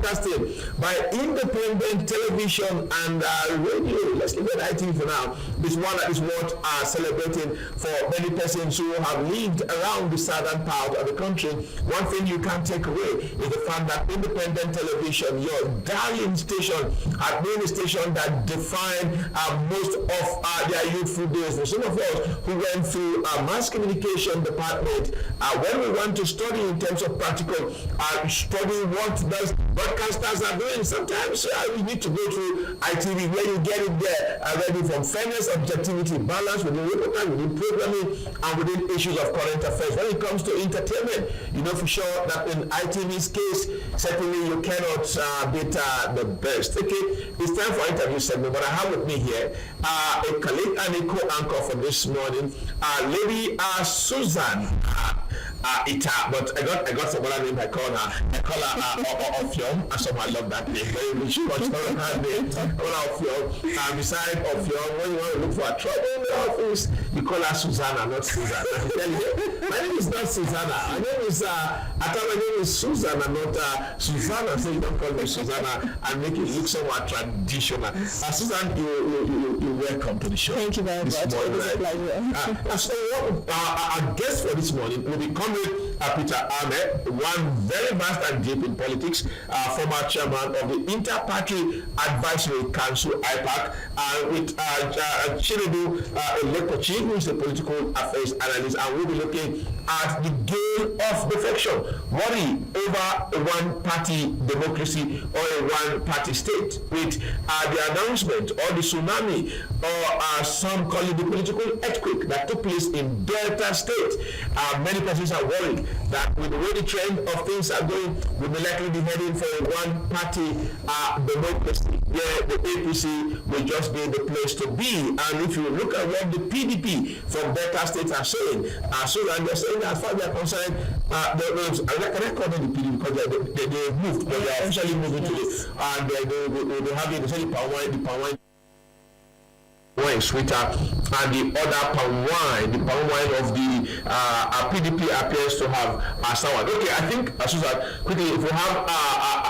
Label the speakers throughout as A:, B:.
A: broadcasting by independent television and radio. Let's leave it at ITV for now. This one that is worth celebrating for many persons who have lived around the southern part of the country. One thing you can't take away is the fact that independent television, your darling station, has been a station that defined most of their youthful days. For some of us who went through a mass communication department, when we want to study in terms of practical, studying what those broadcasters are doing, sometimes we need to go through ITV where you get it there already from fairness, objectivity, balance within reporting, within programming, and within issues of current affairs. When it comes to entertainment, you know for sure that in ITV's case, certainly you cannot beat the best. Okay, it's time for interview segment, but I have with me here a colleague and a co-anchor for this morning, Lady Susan Ita, but I got some other name. I call her Ofiom, and someone love that name very much. Her name Ofiom. Beside Ofiom, when you want to look for a trouble in the office, you call her Susanna, not Susanna. My name is not Susanna. My name is I thought my name is Susanna, not Susanna. So you don't call me Susanna and make it look somewhat traditional. Susan, you're welcome to the show.
B: Thank you very much. It is a pleasure.
A: So our guest for this morning will be Comrade Peter Ahmed, one very vast and deep in politics, former chairman of the Inter-Party Advisory Council, IPAC, with Chinedu Elekochi, who is a political affairs analyst, and we'll be looking at the game of defection, worry over a one-party democracy or a one-party state, with the announcement or the tsunami, or some call it the political earthquake that took place in Delta State. Many persons are worried that with the way the trend of things are going, we may likely be heading for a one-party democracy where the APC will just be the place to be. And if you look at what the PDP from Delta State are saying, so that they're saying that as far as they're concerned, can I call them the PDP because they moved, but they are officially moving to it, and they have the palm wine sweeter, and the other palm wine of the PDP appears to have sour. Okay, I think Susan, quickly, if we have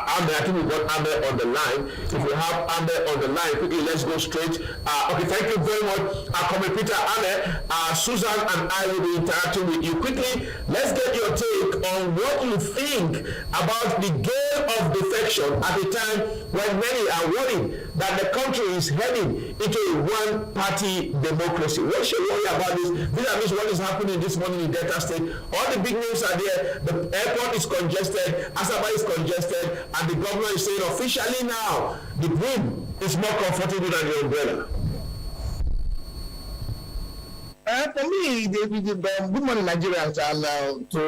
A: Amber, I think we've got Amber on the line. If we have Amber on the line, quickly, let's go straight. Okay, thank you very much, Comrade Peter Amber. Susan and I will be interacting with you quickly. Let's get your take on what you think about the game of defection at a time when many are worried that the country is heading into a one-party democracy. What's your worry about this? This is what is happening this morning in Delta State. All the big names are there. The airport is congested, Asaba is congested, and the governor is saying officially now the wind is more comfortable than the umbrella.
C: For me, good morning, Nigerians, and to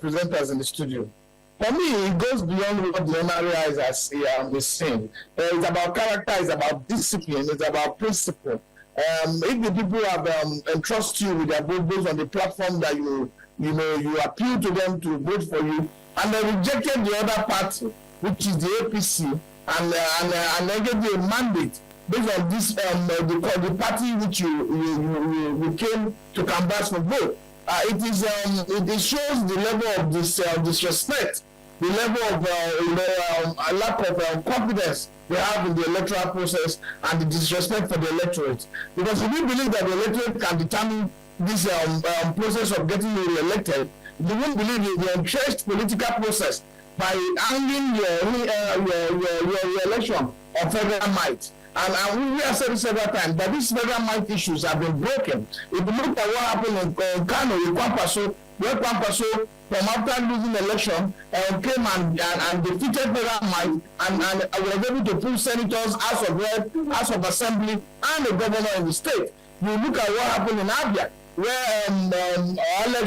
C: presenters in the studio. For me, it goes beyond what the ordinary eyes are saying. It's about character, it's about discipline, it's about principle. If the people have entrust you with their vote based on the platform that you appeal to them to vote for you, and they rejected the other party, which is the APC, and they gave you a mandate based on this the party which you came to canvass for vote. It shows the level of disrespect, the level of a lack of confidence they have in the electoral process, and the disrespect for the electorate. Because if you believe that the electorate can determine this process of getting you elected, you won't believe in the entrenched political process by hanging your election on federal might. And we have said it several times that these federal might issues have been broken. If you look at what happened in Kano, in Kwankwaso, where Kwankwaso, from after losing the election, came and defeated federal might and was able to pull senators, House of Rep, House of Assembly, and the governor in the state. You look at what happened in Abia, where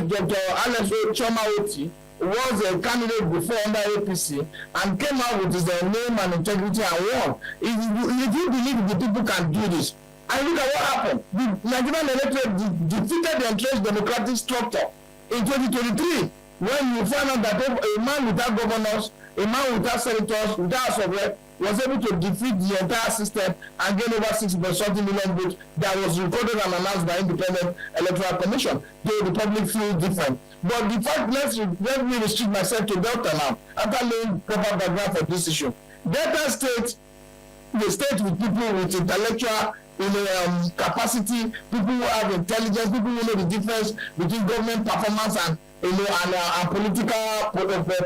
C: Dr. Alex Choma Oti was a candidate before under APC and came out with his name and integrity and won. If you believe the people can do this, and look at what happened. The Nigerian electorate defeated the entrenched democratic structure in 2023 when you find out that a man without governors a man without senators, without House of Rep, was able to defeat the entire system and gain over 6.something million votes that was recorded and announced by Independent Electoral Commission. Though the public feels different. But the fact, let me restrict myself to Delta now, after laying proper background for this issue. Delta State, the state with people with intellectual capacity, people who have intelligence, people who know the difference between government performance and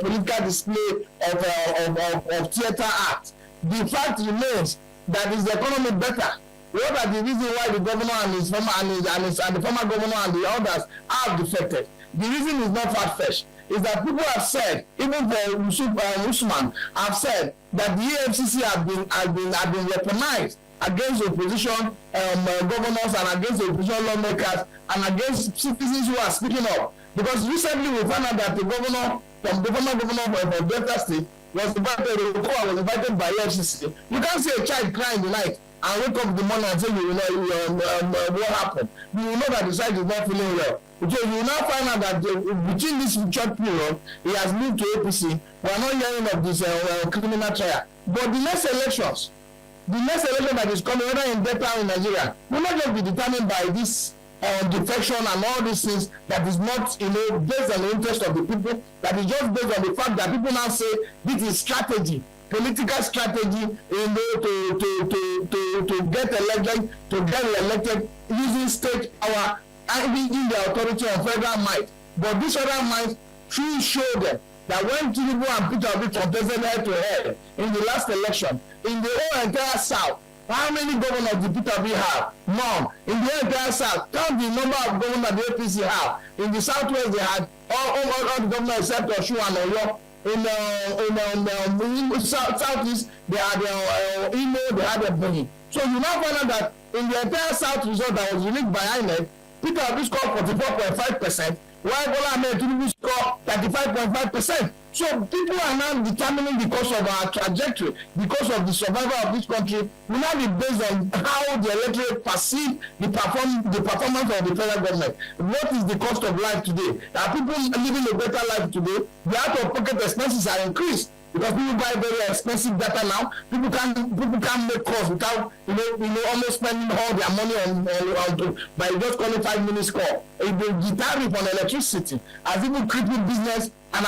C: political display of theater act. The fact remains that is the economy better. What are the reasons why the governor and his former and the former governor and the others have defected? The reason is not far-fetched. Is that people have said, even for Usman, have said that the EFCC have been weaponized against the opposition governors and against the opposition lawmakers and against citizens who are speaking up. Because recently we found out that the governor of Delta State was invited by EFCC. You can't see a child crying in the night and wake up in the morning and say you know what happened. You will know that the child is not feeling well. So you will now find out that between this short period, he has moved to APC. We are not hearing of this criminal trial. But the next election that is coming, whether in Delta or in Nigeria, will not just be determined by this defection and all these things that is not, based on the interest of the people, that is just based on the fact that people now say this is strategy, political strategy, to get elected, to get elected using state power and using the authority of federal might. But this federal might should show them that when Tinubu and Peter Obi contested head to head in the last election, in the whole entire South, how many governors did Peter Obi have? None. In the entire South, count the number of governors the APC have. In the Southwest, they had all the governors except Osun and Oyo. In Southeast, they had Imo, they had Ebonyi. So you now find out that in the entire South result that was released by INEC, Peter Obi scored 44.5%, while Bola Ahmed Tinubu scored 35.5%. So people are now determining the course of our trajectory, because of the survival of this country, will now be based on how the electorate perceive the performance of the federal government. What is the cost of life today? Are people living a better life today? The out-of-pocket expenses are increased because people buy very expensive data now. People can't make calls without almost spending all their money on by just calling 5 minutes call. The tariff on electricity has even crippled business and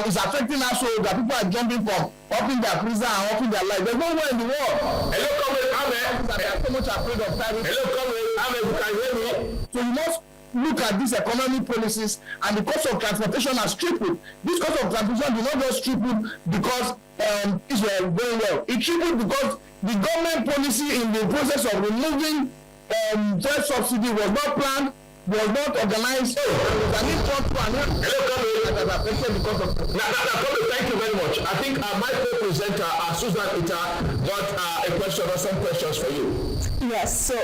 C: is affecting households that people are jumping from upping their prison and upping their life. There's no way in the world. Hello, comrade Ahmed. They are so much afraid of tariff. Hello, comrade Ahmed. You can hear me? So you must look at these economic policies, and the cost of transportation has tripled. This cost of transportation did not just triple because Israel is going well. It tripled because the government policy in the process of removing fuel subsidy was not planned, was not organized. Thank you very much. I think my co-presenter, Susan Ita, got a question or some questions for you.
B: Yes, so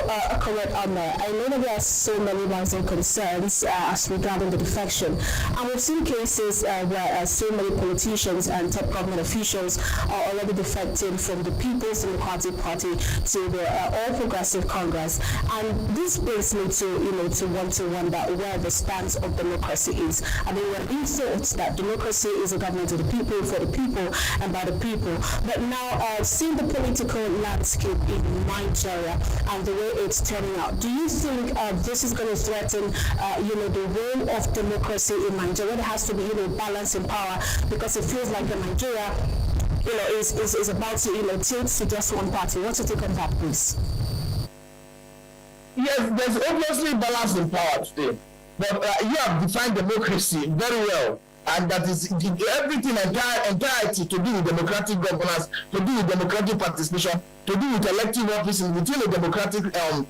B: correct, I know that there are so many rising concerns as regarding the defection. And we've seen cases where so many politicians and top government officials are already defecting from the People's Democratic Party to the All Progressive Congress. And this brings me to want to wonder where the stance of democracy is. I mean, when we thought that democracy is a government of the people, for the people, and by the people. But now, seeing the political landscape in Nigeria and the way it's turning out, do you think this is going to threaten, the role of democracy in Nigeria? There has to be, balance in power, because it feels like the Nigeria, is about to, tilt to just one party. What's your take on that, please?
C: Yes, there's obviously balance in power today, but you have defined democracy very well, and that is everything entirety to do with democratic governance, to do with democratic participation, to do with elective offices within a democratic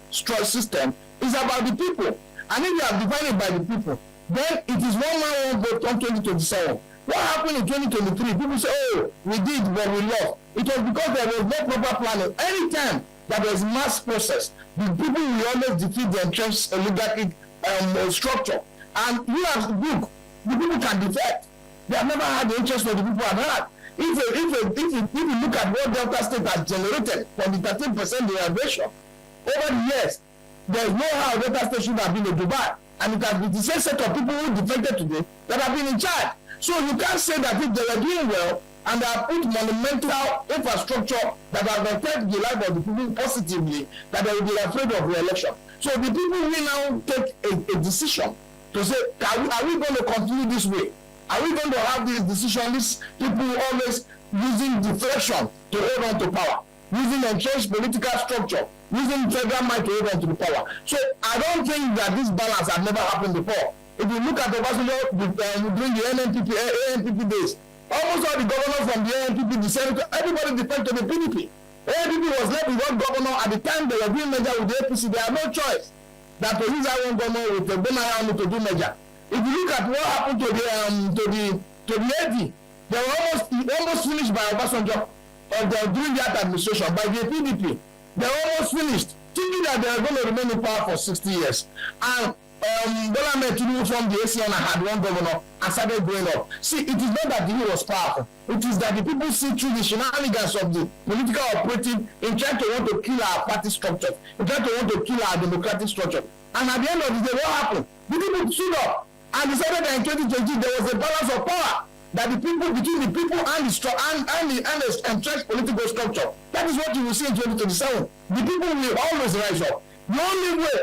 C: system is about the people. And if you have defined it by the people, then it is one man, one vote on 2027. What happened in 2023? People say, oh, we did, but we lost. It was because there was no proper planning. Anytime that there is mass process, the people will always defeat the entrenched oligarchic structure. And you have to look, the people can defect. They have never had the interest of the people have had. If you look at what Delta State has generated from the 13% derivation over the years, there is no how Delta State should have been in Dubai. And it has been the same set of people who defected today that have been in charge. So you can't say that if they were doing well and they have put monumental infrastructure that have affected the life of the people positively, that they will be afraid of re-election. So the people will now take a decision to say, are we going to continue this way? Are we going to have this decision, these people always using defection to hold on to power, using entrenched political structure, using federal might to hold on to the power? So I don't think that this balance had never happened before. If you look at Obasanjo during the ANPP days, almost all the governors from the ANPP, the senator, everybody defected to the PDP. ANPP was left with one governor at the time they were doing merger with the APC. They had no choice that to use that one governor with the Bonayami to do merger. If you look at what happened to the AD, they were almost finished by Obasanjo during that administration by the PDP. They were almost finished, thinking that they were going to remain in power for 60 years. And Bola Ahmed Tinubu from the ACN had one governor and started growing up. See, it is not that he was powerful. It is that the people see through the shenanigans of the political operative in trying to want to kill our party structure, in trying to want to kill our democratic structure. And at the end of the day, what happened? The people stood up and decided that in 2020 there was a balance of power, that the people, between the people and the entrenched political structure. That is what you will see in 2027. The people will always rise up. The only way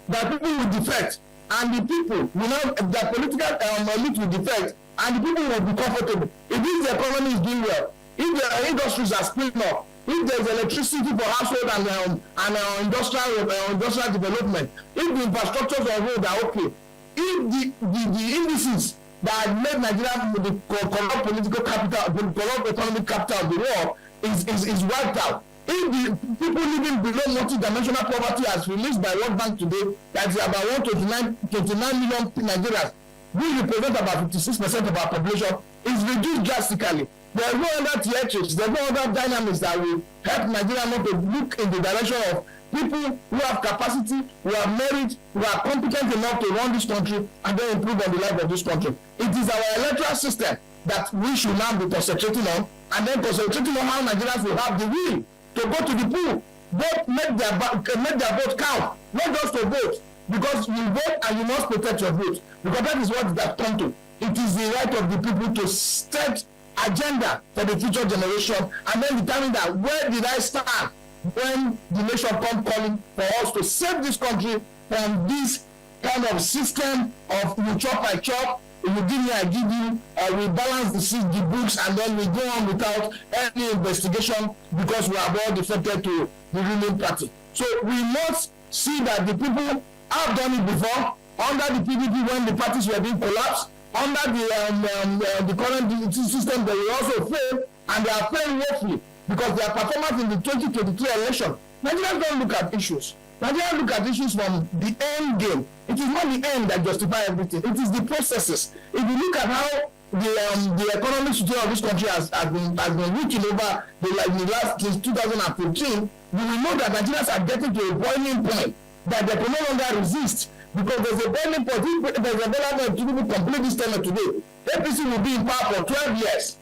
C: that people will defect, and the people will not, the political elite will defect, and the people will be comfortable. If this economy is doing well, if the industries are split up, if there is electricity for household and industrial development, if the infrastructures on road are okay, if the indices that made Nigeria the corrupt political capital, the corrupt economic capital of the world is wiped out. If the people living below multi-dimensional poverty as released by World Bank today, that is about 129 million Nigerians, which represent about 56% of our population, is reduced drastically. There is no other theatrics, there is no other dynamics that will help Nigeria not to look in the direction of people who have capacity, who have merit, who are competent enough to run this country and then improve on the life of this country. It is our electoral system that we should now be concentrating on, and then concentrating on how Nigerians will have the will to go to the pool, vote, make their vote count, not just to vote, because you vote and you must protect your vote, because that is what it has come to. It is the right of the people to set agenda for the future generation, and then determine that where did I stand when the nation come calling for us to save this country from this kind of system of you chop I chop, you give me I give you, we balance the books, and then we go on without any investigation because we have all defected to the ruling party. So we must see that the people have done it before under the PDP when the parties were being collapsed, under the current system they will also fail, and they are failing woefully because their performance in the 2023 election. Nigerians don't look at issues. Nigerians look at issues from the end game. It is not the end that justifies everything. It is the processes. If you look at how the economic situation of this country has been weakened over the last since 2015, you will know that Nigerians are getting to a boiling point that they can no longer resist, because there's a boiling point. If there's a development to complete this term today, APC will be in power for 12 years.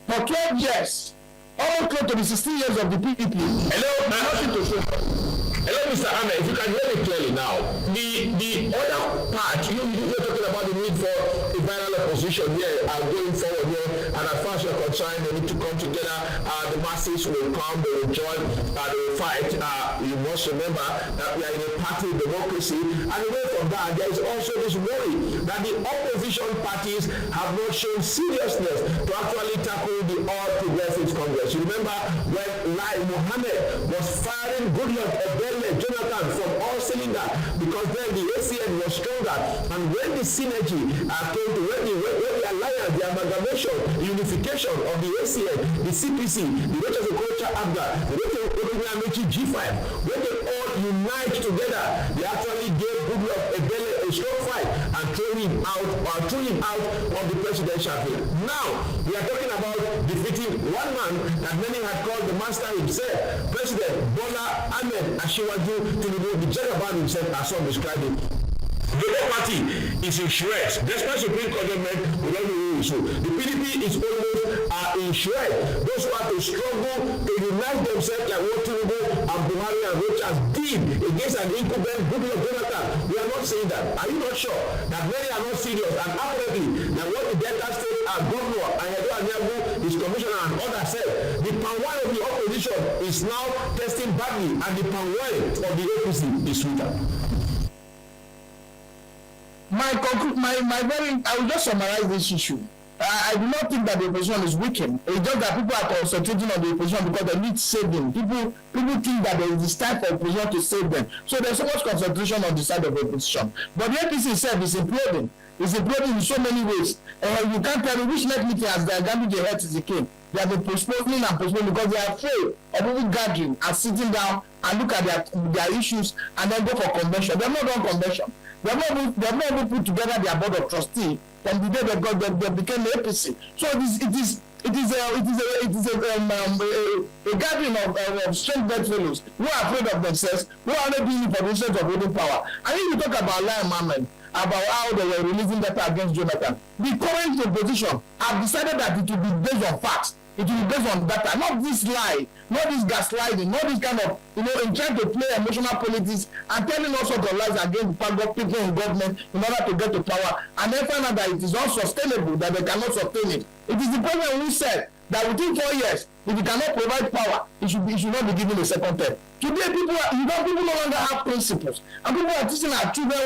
C: For 12 years. Almost close to the 16 years of the PDP. Hello, nothing to show.
A: Hello, Mr. Ahmed, if you can hear me clearly now. The other part, you're talking about the need for a viral opposition here going forward here, and as far as you're concerned, they need to come together. The masses will come, they will join, they will fight. You must remember that we are in a party democracy, and away from that, there is also this worry that the opposition parties have not shown seriousness to actually tackle the All Progressives Congress. You remember when Lai Mohammed was firing Goodluck Jonathan from all cylinders, because then the ACN was stronger, and when the synergy came to when the alliance, the amalgamation, unification of the ACN, the CPC, the Rachel Culture Abga, the Rachel G5, when they all unite together, they actually gave Goodluck a strong fight and threw him out of the presidential field. Now we are talking about defeating one man that many had called the master himself, President Bola Ahmed Ashiwaju Tinubu, the Jagaban himself, as some described him. The Labour Party is in shreds. Despite Supreme Court judgment, we don't know who is who. The PDP is almost in shreds. Those who have to struggle to unite themselves like what Tinubu and Buhari and Rochas did against an incumbent Goodluck Jonathan. We are not saying that. Are you not sure that many are not serious? And apparently, that what the Delta State governor and Edo Anyagu police commissioner and others said the palm wine of the opposition is now testing badly and the palm wine of the APC is sweeter.
C: I will just summarize this issue. I do not think that the opposition is weakened. It's just that people are concentrating on the opposition because they need saving. People think that there is this time for opposition to save them. So there's so much concentration on the side of the opposition. But the APC itself is imploding. It's imploding in so many ways. You can't tell me which next meeting has the Gambia head is the king. They have been postponing and postponing because they are afraid of people gathering and sitting down and look at their issues and then go for convention. They have not done convention. They have not even put together their board of trustees from the day they became the APC. So it is a gathering of strength bedfellows who are afraid of themselves, who are not doing it for the interest of holding power. And if you talk about Lai Mohammed, about how they were releasing data against Jonathan, the current opposition have decided that it will be based on facts. It will be based on data, not this lie, not this gaslighting, not this kind of, in trying to play emotional politics and telling all sorts of lies against people in government in order to get to power, and then find out that it is unsustainable, that they cannot sustain it. It is the president who said that within 4 years, if he cannot provide power, he should not be given a second term. Today, people no longer have principles, and people are teaching our children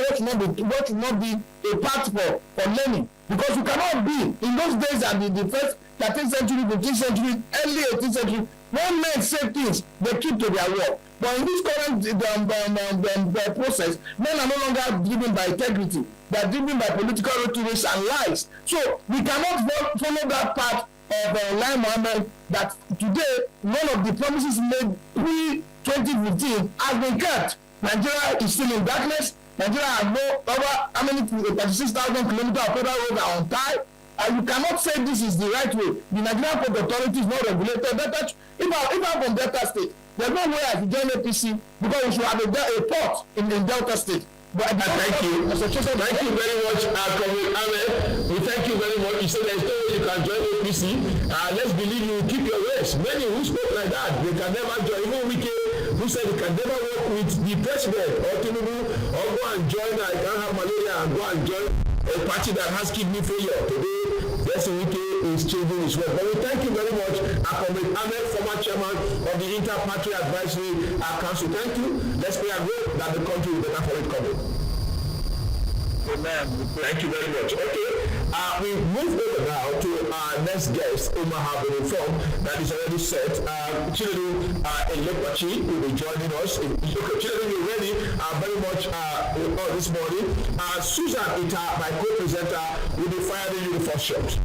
C: what should not be a path for learning, because you cannot be in those days and in the first 13th century, 15th century, early 18th century, when men say things, they keep to their word. But in this current process, men are no longer driven by integrity. They are driven by political rhetoric and lies. So we cannot follow that path of Lai Mohammed that today none of the promises made pre-2015 has been kept. Nigeria is still in darkness. Nigeria has no over how many 36,000 kilometers of federal roads are untied. And you cannot say this is the right way. The Nigerian Port Authority is not regulated. If I'm from Delta State, there's no way I can join APC because we should have a port in Delta State. But
A: thank you. Thank you very much, Comrade Ahmed. We thank you very much. You said there's no way you can join APC. Let's believe you keep your words. Many who spoke like that, they can never join. Even Wike, who said he can never work with the president or Tinubu or go and join. I can't have malaria and go and join a party that has kidney failure. Today, Blessing Wike is changing his work. But we thank you very much, Comrade Ahmed, former chairman of the Inter-Party Advisory Council. Thank you. Let's pray and hope that the country will better for it coming. Amen. Thank you very much. Okay, we move over now to our next guest, Umar have been informed that is already set. Chinedu Elekwachi will be joining us. Okay, Chinedu, you're ready very much this morning. Susan Ita, my co-presenter, will be firing you the first shot.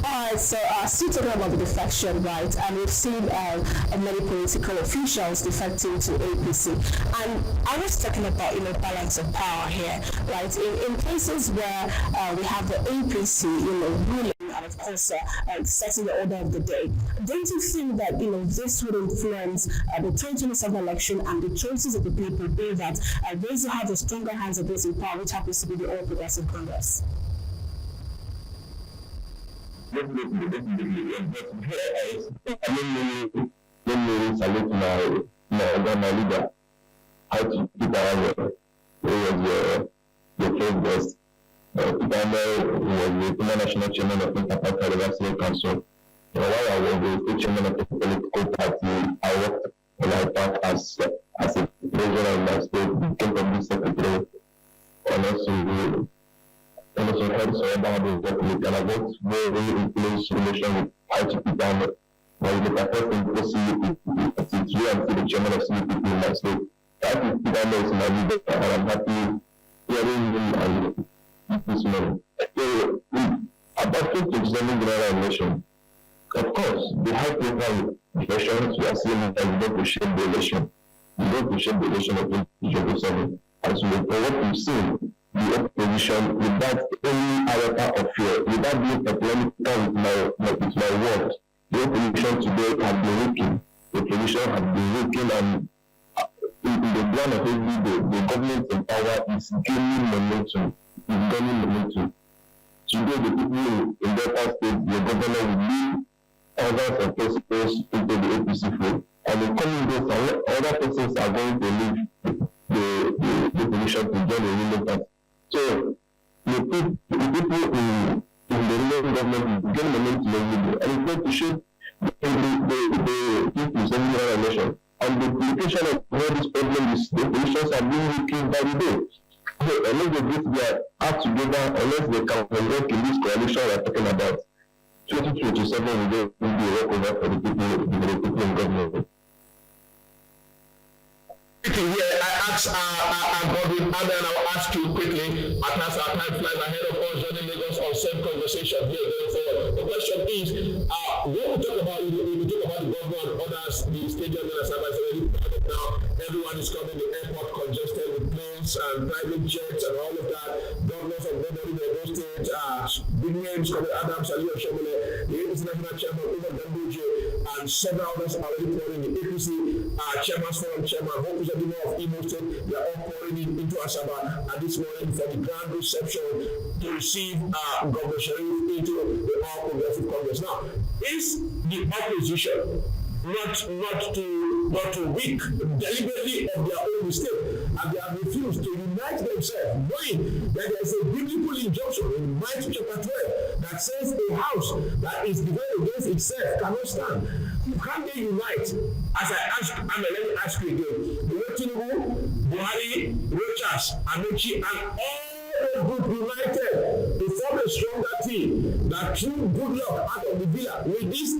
B: Alright, so still talking about the defection, right? And we've seen many political officials defecting to APC. And I was talking about, balance of power here, right? In places where we have the APC, ruling and of course setting the order of the day, don't you think that, this would influence the 2027 election and the choices of the people, being that those who have the stronger hands of those in power, which happens to be the All Progressive Congress?
D: Definitely. Let me salute my leader. How to keep our he was the first best. Peter was the national chairman of the Inter-Party Advisory Council. While I was the chairman of the political party, I worked in my part as a treasurer in my state, became public secretary, and also head surrounding the public, and I worked very in close relation with Haji Peter. Was the first in CUPP, since we are the chairman of CUPP in my state. Haji Peter is my leader, and I'm happy hearing him and this morning. So, about 2027 general election, of course, the high profile elections we are seeing that we don't shape the election. We don't shape the election of 2027. As we what we've seen, the opposition without any iota of fear, without being polemical with my words, the opposition today has been working. The opposition has been working, and in the ground of every day, the government in power is gaining momentum. Today, the people in Delta State, the governor will lead others of principles into the APC fold, and in coming days, other persons are going to leave the position to join the ruling party. So, the people in the ruling government will gain momentum every day, and it's going to shape the people in the election. And the implication of all this problem is the positions are being weakened by the day. So unless they get their act together, unless they can work in this coalition we are talking about, 2027 will be a walkover for the people in government.
A: Here, I asked Godwin, and then I'll ask you quickly, at last our time flies ahead of us, joining Lagos on same conversation here going forward. The question is, when we talk about the government and others, the stadium and as already private now, everyone is coming, the airport congested with planes and private jets and all of that. Governors of Lagos State, big names coming, Adams, Ali Oshomole, the international chairman, Umar Ganduje, and several others are already pouring the APC, Chairman's Forum Chairman, representative of Imo State, they are all pouring into Asaba at this morning for the grand reception to receive Governor Sharif into the All Progressive Congress. Now, is the opposition not to weak deliberately of their own mistake, and they have refused to unite themselves, knowing that there is a biblical injunction in Matthew chapter 12 that says a house that is divided against itself cannot stand. Can they unite? As I ask, let me ask you again. Tinubu, Buhari, Rochas, Amechi, and all the group united to form a stronger team that threw good luck out of the villa with this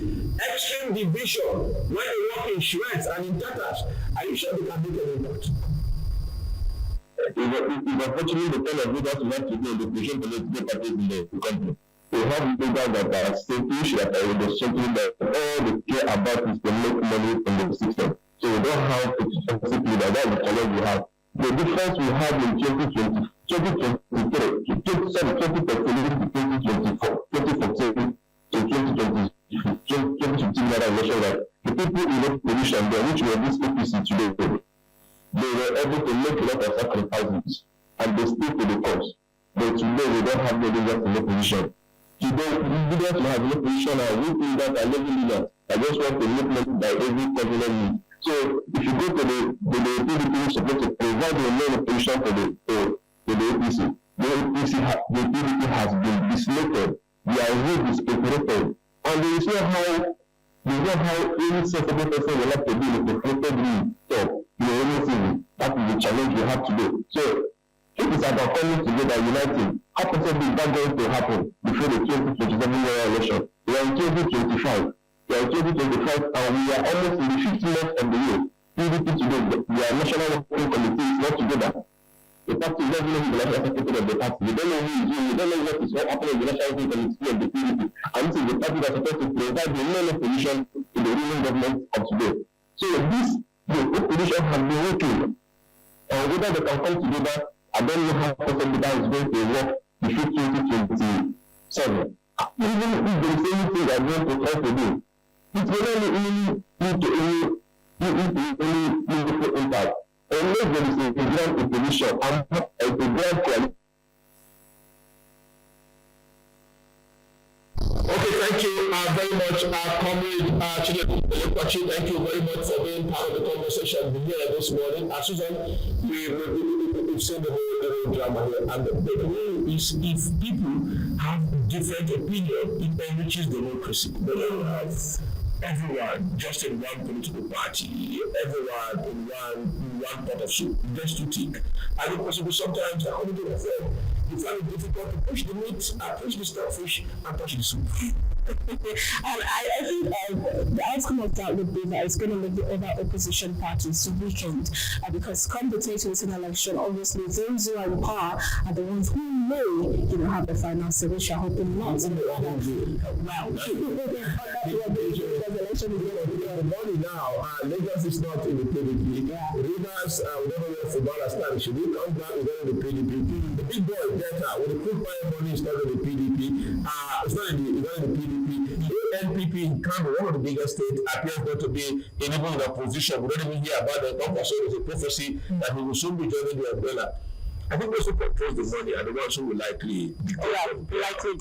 A: extreme division when they work in shreds and in tatters. Are you sure they can make an impact?
D: It's unfortunately the kind of leaders we have to be in the position political parties in the country. We have leaders that are selfish, that are something that all they care about is to make money from the system. So we don't have a specific leader. That's the challenge we have. The difference we have in 2020, 2023, 2024, 2014 to 2015 election, that the people in that position there, which were this APC today, they were able to make a lot of sacrifices and they stick to the cause. But today we don't have the leaders in the position. Today, leaders who have no position are weak leaders and level leaders. I just want to make money by every government need. So if you go to the PDP is supposed to provide a main position for the APC, the PDP has been dislocated, their road is perforated, and there is no how any sensible person will have to do with the perforated road top, anything. That is the challenge we have today. So it is about coming together, uniting. How possibly is that going to happen before the 2027 election? We are in 2025. We are in 2025 and we are almost in the 5th month of the year. PDP today, their national working committee is not together. The party doesn't know who the national secretary of the party. We don't know who is who. We don't know what is happening in the national working committee of the PDP. And this is the party that is supposed to provide the main position to the ruling government of today. So the opposition has been working. And whether they can come together, I don't know how possible that is going to work before 2027. Even if there is anything that they want to try to do, it will only lead to any meaningful impact. Unless there is a grand opposition and a grand coalition.
A: Okay, thank you very much, Comrade Chidekwachi. Thank you very much for being part of the conversation here this morning. As Susan, we've seen the whole drama here, and the way is if people have different opinion, it enriches democracy. But you have everyone just in one political party, everyone in one pot of soup, just to think. And it possible sometimes according to the firm, you find it difficult to push the meat, push the starfish, and touch the soup.
B: I think the outcome of that would be that it's going to make the other opposition parties weakened because come the 2018 election, obviously those who are in power are the ones who may, have the final say, which I hope not. Well,
A: the money now, Lagos is not in the PDP. Rivers, whatever we have for Ballastan, should we come back with the PDP? The big boy data with the crude oil money is not in the PDP. It's not in the PDP. NPP in Kano, one of the biggest states, appears not to be even in opposition. We don't even hear about the Congress. There's a prophecy that he will soon be joining the umbrella. I think those who control the money are the ones who will likely
B: dictate what will happen.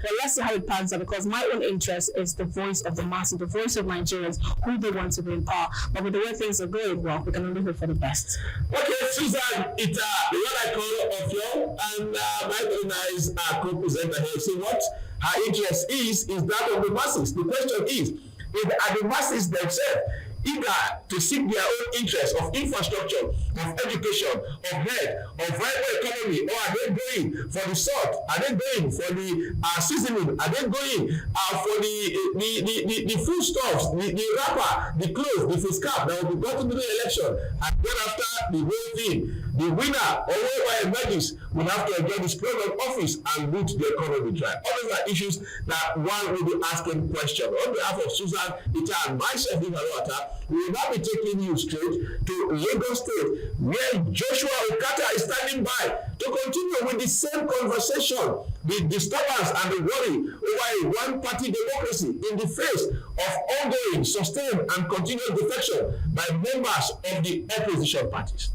B: But let's see how it pans out, because my own interest is the voice of the masses, the voice of Nigerians, who they want to be in power. But with the way things are going, well, we can only hope for the best.
A: Okay, Susan, it's what I call Ofio, and my very nice co-presenter here. See what her interest is that of the masses. The question is, are the masses themselves eager to seek their own interests of infrastructure, of education, of health, of viable economy, or are they going for the salt? Are they going for the seasoning? Are they going for the foodstuffs, the wrapper, the clothes, the food scarf that will be brought into the election? And then after the whole thing, the winner or whoever emerges will have to enjoy the splendor of office and root the economy dry. All those are issues that one will be asking questions. On behalf of Susan Ita and myself, we will now be taking you straight to Lagos State, where Joshua Okata is standing by to continue with the same conversation, the disturbance and the worry over a one-party democracy in the face of ongoing, sustained and continuous defection by members of the opposition parties.